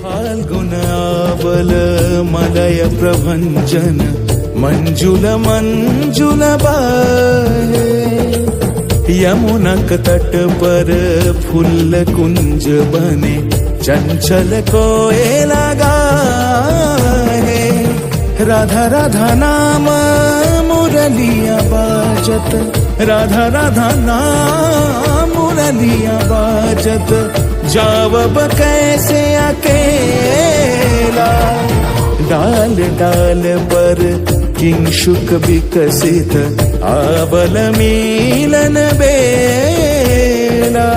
फाल्गुनावल Malay प्रभंजन मंजुल मंजुल बाहे यमुनक तट पर फूल कुंज बने चंचल कोयला गाहे राधा राधा नाम मुरलिया बाजत राधा राधा नाम मुरलिया बाजत जावब कैसे अकेला डाल डाल पर किंशुक विकसित आवल मिलन बेला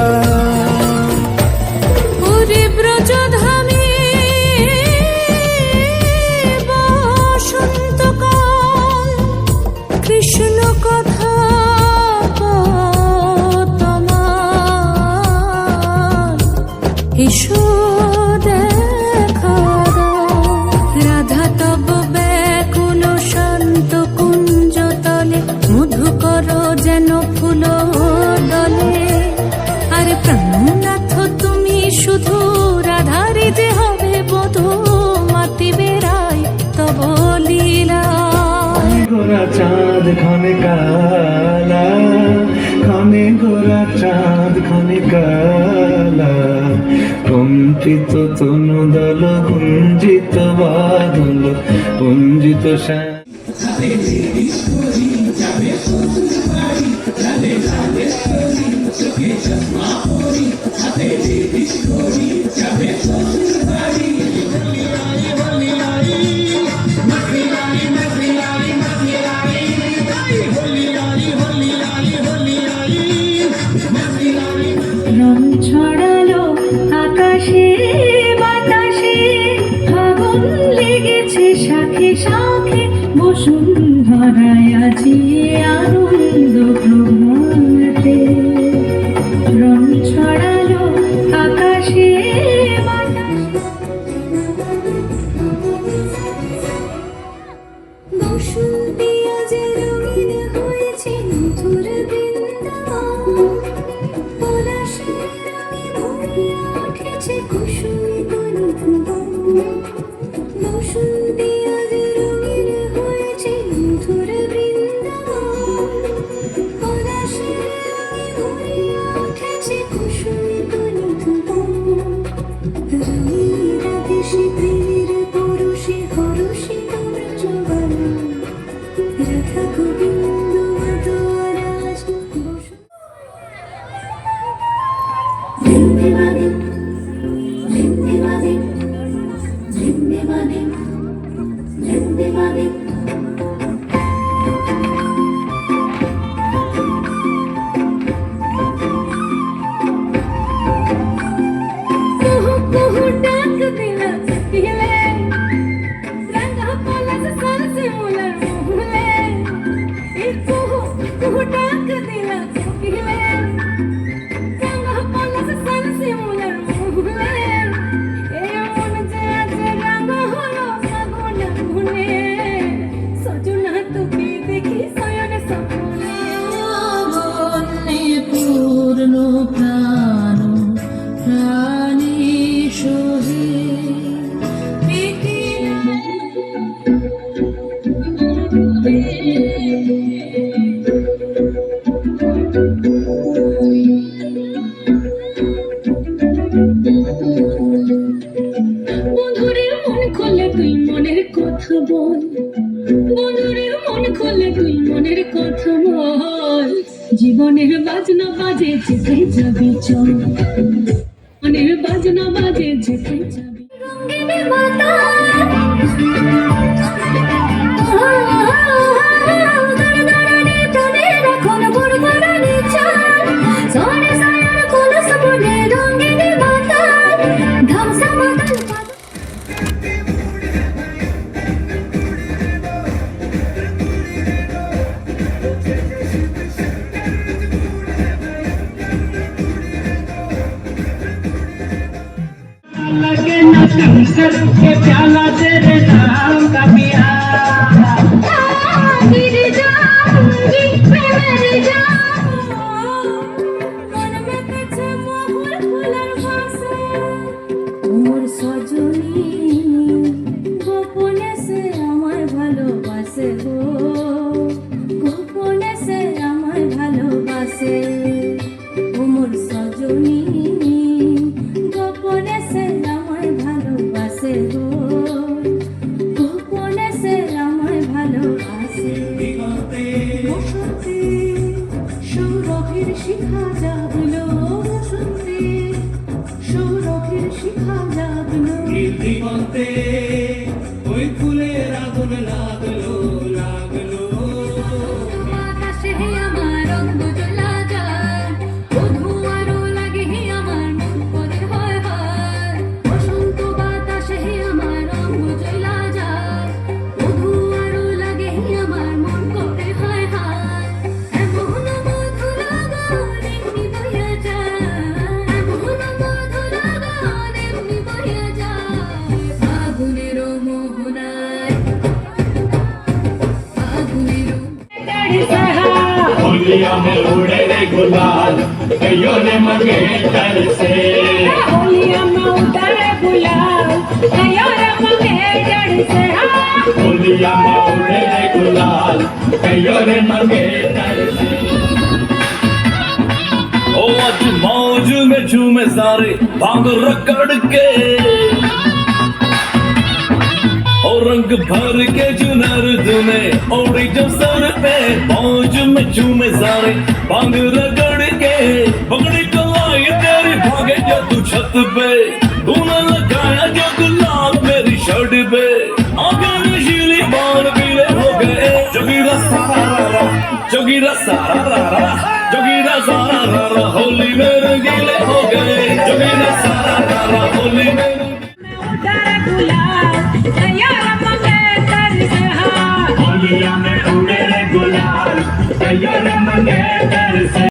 কৃষ্ণ কথা তোমার এসো দেখা রাধা তব ব্যাকুল শান্ত কুঞ্জ তলে মধুকর যেন ফুল দলে আর প্রাণনাথ তুমি শুধু রাধারে যে হবে বধূ মাতি বেড়াই তব লীলা গোরা চাঁদ খানে কালা খানে গোরা চাঁদ খানে কালা কম্পিত তনু দল গুঞ্জিত বাদল গুঞ্জিত রং ছড়ালো আকাশে বাতাসে ফাগুন লেগেছে শাখে শাখে বসুন্ধরায় আজি আনন্দ প্রভাতে রং ছড়ালো আকাশে বসন্তি আজ রঙিন হয়েছে মধুর বৃন্দাবন কুসুম বসন্তি আজ রঙিন হয়েছে মধুর বৃন্দাবন পলাশে ভরিয়া উঠেছে কুসুম রঙিরা দেশে প্রেমের পরশে হরষে তোমরা জবানা রাধা গোবিন্দ মধুরাজ বন্ধুরে মন খোলে তুই মনের কথা বল বন্ধুরে মন খোলে তুই মনের কথা বল জীবনের বাজনা বাজে যেতে যাবি চল মনের বাজনা বাজে যেতে যাবি রঙিন মাতা लगे न कंसर के प्याला तेरे नाम का पिया गिर जाऊंगी मैं मर जाऊं मन में तुझे मोहर फुलर भासे मोर सजन শিখা জাগলো দিগন্তে ওই ফুলের আগুন লাগলো লাগলো বাতাসে আমার রঙ জ্বলা যায় বধূ আরো লাগে আমার মন করে হয় হয় বসন্ত বাতাসে আমার রঙ জ্বলা যায় বধূ আরো লাগে আমার মন করে হয় হয় এমন মধু লাগান এমনি বইয়া যায় এমন মধু লাগান এমনি বইয়া যায় আগুনের মোহনায় আগুনের होलिया में उड़े रे गुलाल कहियो ने मगे डर से होलिया में उतरे गुलाल कहियो रे मगे डर से होलिया में उड़े रे गुलाल कहियो ने मगे डर से ओ आज मौज में झूमे सारे भांग रगड़ के और रंग भर के चुनर धुने ओढ़ी जो सर पे मौज में झूमे सारे भांग रगड़ के पगड़ी कलाई तेरी भागे जो तू छत पे तूने लगाया जो गुलाल मेरी शर्ट पे आगे नशीली बाल पीले हो गए जोगीरा सारा रा जोगीरा सारा रा जोगीरा सारा रा होली में रंगीले हो गए जोगीरा सारा रा होली में उतरे गुलाल कहियो रे मगे डर से होलिया में उड़े रे गुलाल कहियो ने मगे डर से